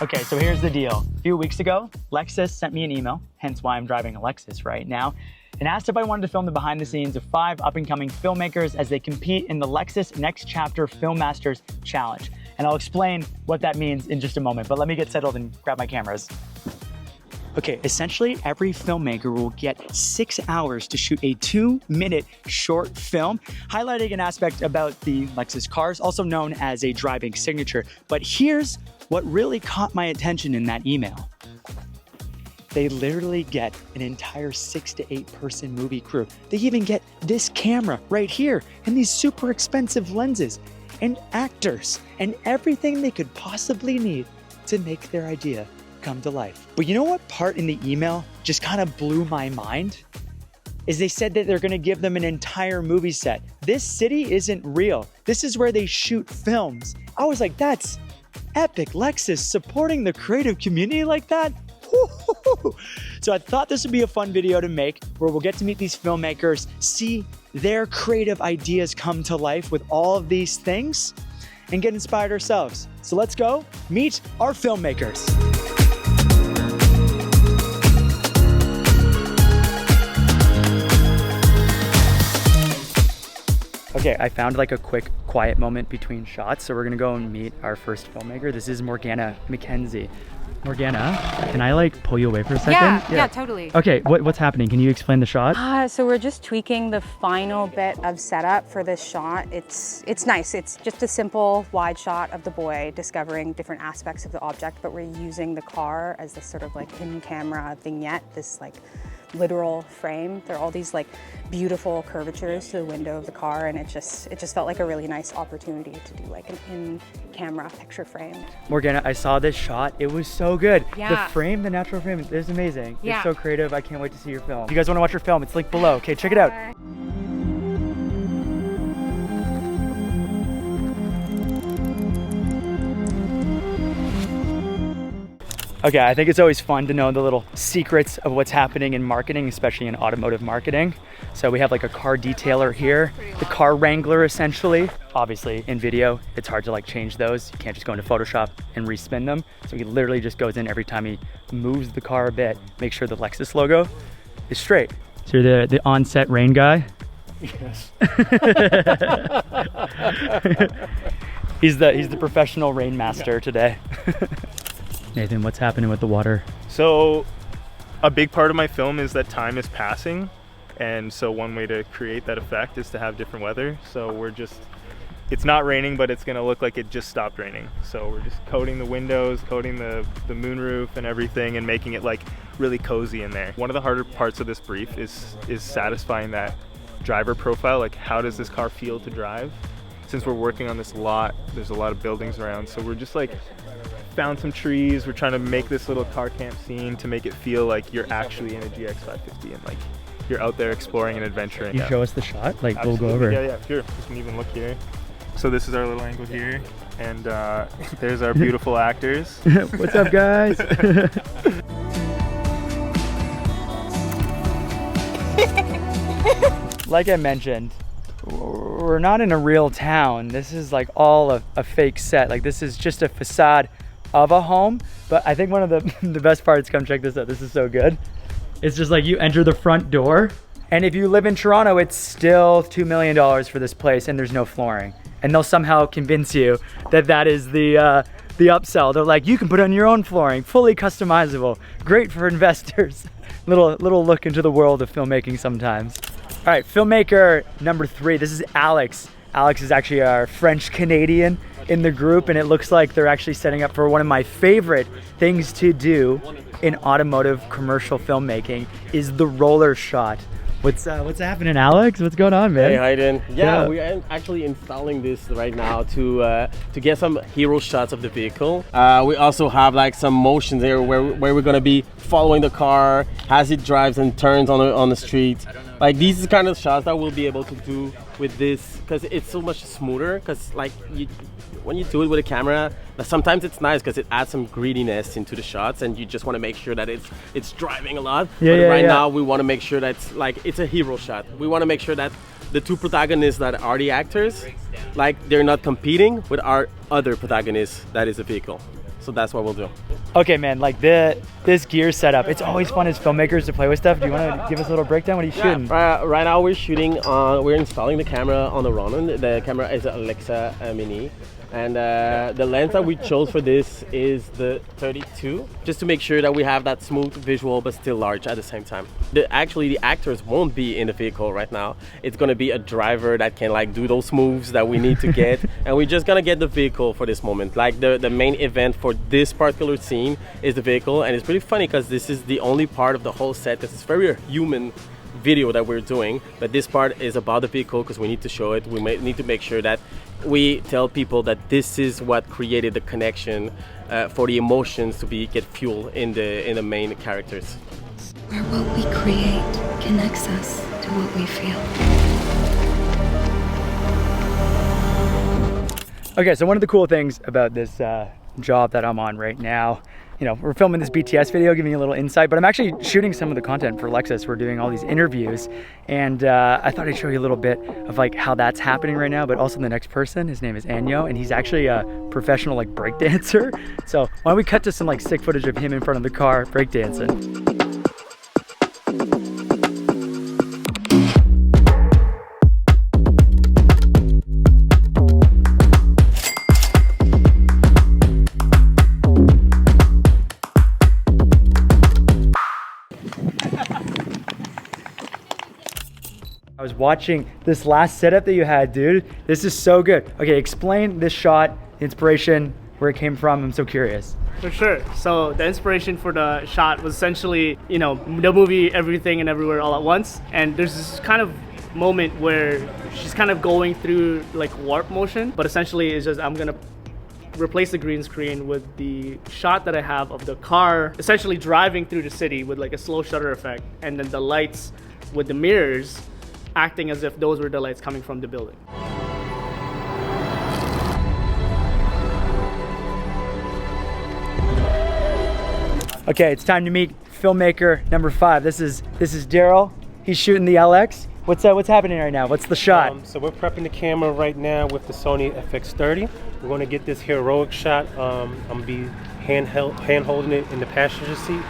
Okay, so here's the deal. A few weeks ago, Lexus sent me an email, hence why I'm driving a Lexus right now, and asked if I wanted to film the behind the scenes of 5 up-and-coming filmmakers as they compete in the Lexus Next Chapter Film Masters Challenge. And I'll explain what that means in just a moment, but let me get settled and grab my cameras. Okay, essentially every filmmaker will get 6 hours to shoot a 2-minute short film, highlighting an aspect about the Lexus cars, also known as a driving signature. But here's what really caught my attention in that email. They literally get an entire 6 to 8 person movie crew. They even get this camera right here and these super expensive lenses and actors and everything they could possibly need to make their idea come to life. But you know what part in the email just kind of blew my mind? Is they said that they're gonna give them an entire movie set. This city isn't real. This is where they shoot films. I was like, that's epic. Lexus supporting the creative community like that? Woo-hoo-hoo. So I thought this would be a fun video to make where we'll get to meet these filmmakers, see their creative ideas come to life with all of these things, and get inspired ourselves. So let's go meet our filmmakers. Okay, I found like a quick quiet moment between shots, so we're gonna go and meet our first filmmaker. This is Morgana McKenzie. Morgana, can I like pull you away for a second? Yeah, totally. Okay, what's happening? Can you explain the shot? So we're just tweaking the final bit of setup for this shot. It's nice. It's just a simple wide shot of the boy discovering different aspects of the object, but we're using the car as this sort of like in-camera vignette, this like literal frame. There are all these like beautiful curvatures to the window of the car, and it just felt like a really nice opportunity to do like an in-camera picture frame. Morgana, I saw this shot. It was so good. Yeah. The frame, the natural frame, is amazing. Yeah. It's so creative. I can't wait to see your film. If you guys want to watch your film, it's linked below. Okay, check it out. Okay, I think it's always fun to know the little secrets of what's happening in marketing, especially in automotive marketing. So we have like a car detailer here, the car wrangler essentially. Obviously in video, it's hard to like change those. You can't just go into Photoshop and respin them. So he literally just goes in every time he moves the car a bit, make sure the Lexus logo is straight. So you're the on-set rain guy? Yes. He's the professional rain master today. Nathan, what's happening with the water? So a big part of my film is that time is passing, and so one way to create that effect is to have different weather. So it's not raining, but it's gonna look like it just stopped raining. So we're just coating the windows, coating the moonroof and everything, and making it like really cozy in there. One of the harder parts of this brief is satisfying that driver profile, like how does this car feel to drive? Since we're working on this lot, there's a lot of buildings around, so we're just like found some trees. We're trying to make this little car camp scene to make it feel like you're actually in a GX550 and like you're out there exploring and adventuring. You show us the shot? Like Absolutely. We'll go over. Yeah, sure. You can even look here. So this is our little angle here, and there's our beautiful actors. What's up, guys? Like I mentioned, we're not in a real town. This is like all a fake set. Like this is just a facade of a home. But I think one of the best parts, come check this out. This is so good. It's just like you enter the front door, and if you live in Toronto, it's still $2 million for this place, and there's no flooring. And they'll somehow convince you that that is the upsell. They're like, you can put on your own flooring, fully customizable, great for investors. little look into the world of filmmaking sometimes. All right, filmmaker number 3, this is Alex. Alex is actually our French-Canadian in the group, and it looks like they're actually setting up for one of my favorite things to do in automotive commercial filmmaking is the roller shot. What's happening, Alex? What's going on, man? Hey, Hayden. Yeah, we are actually installing this right now to get some hero shots of the vehicle. We also have like some motion there where we're gonna be following the car as it drives and turns on the street. Like these are kind of shots that we'll be able to do with this because it's so much smoother. Because like when you do it with a camera, sometimes it's nice because it adds some greediness into the shots, and you just want to make sure that it's driving a lot. Right now we want to make sure that it's a hero shot. We want to make sure that the two protagonists that are the actors, like they're not competing with our other protagonist that is a vehicle. So that's what we'll do. Okay, man, like this gear setup, it's always fun as filmmakers to play with stuff. Do you want to give us a little breakdown? What are you shooting? Right now we're shooting on, we're installing the camera on the Ronin. The camera is an Alexa Mini. And the lens that we chose for this is the 32, just to make sure that we have that smooth visual but still large at the same time. Actually, the actors won't be in the vehicle right now. It's gonna be a driver that can like do those moves that we need to get, and we're just gonna get the vehicle for this moment. Like the main event for this particular scene is the vehicle, and it's pretty funny because this is the only part of the whole set that is very human video that we're doing, but this part is about the vehicle because we need to show it. We need to make sure that we tell people that this is what created the connection for the emotions to get fuel in the main characters. Where what we create connects us to what we feel. Okay, so one of the cool things about this job that I'm on right now, you know, we're filming this BTS video, giving you a little insight, but I'm actually shooting some of the content for Lexus. We're doing all these interviews, and I thought I'd show you a little bit of like how that's happening right now, but also the next person, his name is Anyo, and he's actually a professional like breakdancer. So why don't we cut to some like sick footage of him in front of the car breakdancing. I was watching this last setup that you had, dude. This is so good. Okay, explain this shot, inspiration, where it came from. I'm so curious. For sure. So the inspiration for the shot was essentially, you know, the movie Everything and Everywhere All at Once. And there's this kind of moment where she's kind of going through like warp motion, but essentially it's just, I'm gonna replace the green screen with the shot that I have of the car essentially driving through the city with like a slow shutter effect, and then the lights with the mirrors acting as if those were the lights coming from the building. Okay, it's time to meet filmmaker number 5. This is Daryl. He's shooting the LX. What's happening right now? What's the shot? So we're prepping the camera right now with the Sony FX30. We're going to get this heroic shot. I'm going to be hand holding it in the passenger seat,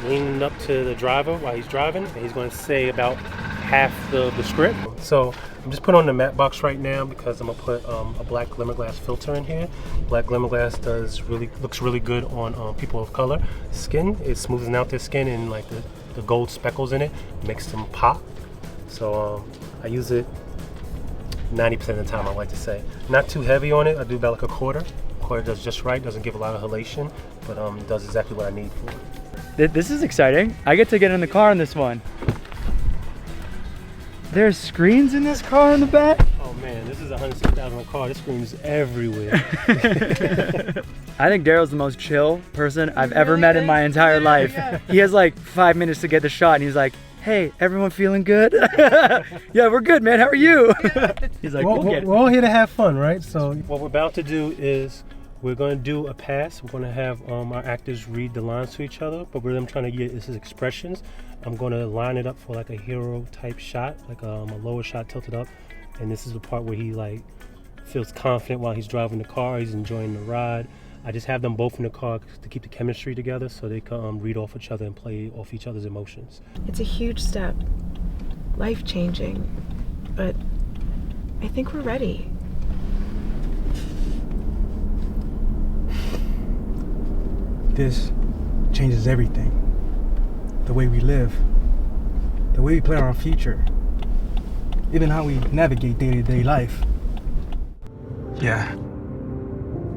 leaning up to the driver while he's driving, and he's going to say about half the script. So I'm just putting on the matte box right now because I'm gonna put a black glimmer glass filter in here. Black glimmer glass looks really good on people of color skin. It smooths out their skin, and like the gold speckles in it makes them pop. So I use it 90% of the time, I like to say. Not too heavy on it. I do about like a quarter. Quarter does just right. Doesn't give a lot of halation, but does exactly what I need for it. This is exciting. I get to get in the car on this one. There's screens in this car in the back? Oh man, this is a $160,000 car. This screen is everywhere. I think Daryl's the most chill person I've ever met in my entire life. He has like 5 minutes to get the shot, and he's like, hey, everyone feeling good? Yeah, we're good, man. How are you? He's like, we're all here to have fun, right? So what we're about to do is we're going to do a pass. We're going to have our actors read the lines to each other, but what I'm trying to get is his expressions. I'm going to line it up for like a hero type shot, like a lower shot tilted up. And this is the part where he like feels confident while he's driving the car. He's enjoying the ride. I just have them both in the car to keep the chemistry together so they can read off each other and play off each other's emotions. It's a huge step, life-changing, but I think we're ready. This changes everything. The way we live, the way we plan our future, even how we navigate day-to-day life. Yeah,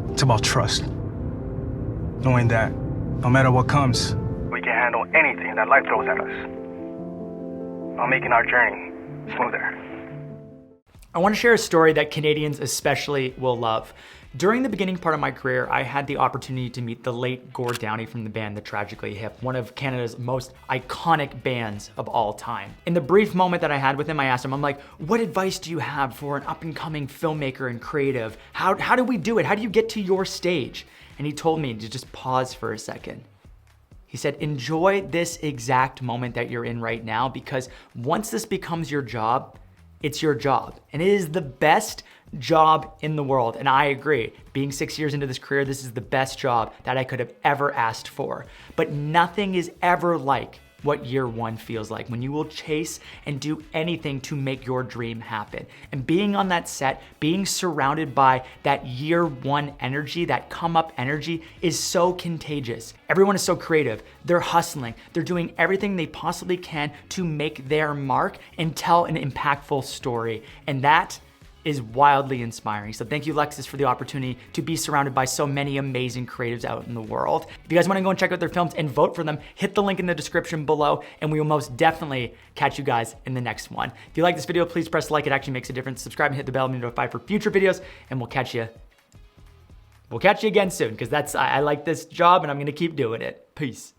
it's about trust. Knowing that no matter what comes, we can handle anything that life throws at us, while making our journey smoother. I want to share a story that Canadians especially will love. During the beginning part of my career, I had the opportunity to meet the late Gord Downie from the band The Tragically Hip, one of Canada's most iconic bands of all time. In the brief moment that I had with him, I asked him, I'm like, what advice do you have for an up-and-coming filmmaker and creative? How do we do it? How do you get to your stage? And he told me to just pause for a second. He said, enjoy this exact moment that you're in right now, because once this becomes your job, it's your job. And it is the best job in the world. And I agree, being 6 years into this career, this is the best job that I could have ever asked for. But nothing is ever like what year one feels like, when you will chase and do anything to make your dream happen. And being on that set, being surrounded by that year one energy, that come up energy, is so contagious. Everyone is so creative. They're hustling. They're doing everything they possibly can to make their mark and tell an impactful story. And that is wildly inspiring. So thank you, Lexus, for the opportunity to be surrounded by so many amazing creatives out in the world. If you guys wanna go and check out their films and vote for them, hit the link in the description below, and we will most definitely catch you guys in the next one. If you like this video, please press like, it actually makes a difference. Subscribe and hit the bell to be notified for future videos, and we'll catch you again soon, because I like this job and I'm gonna keep doing it. Peace.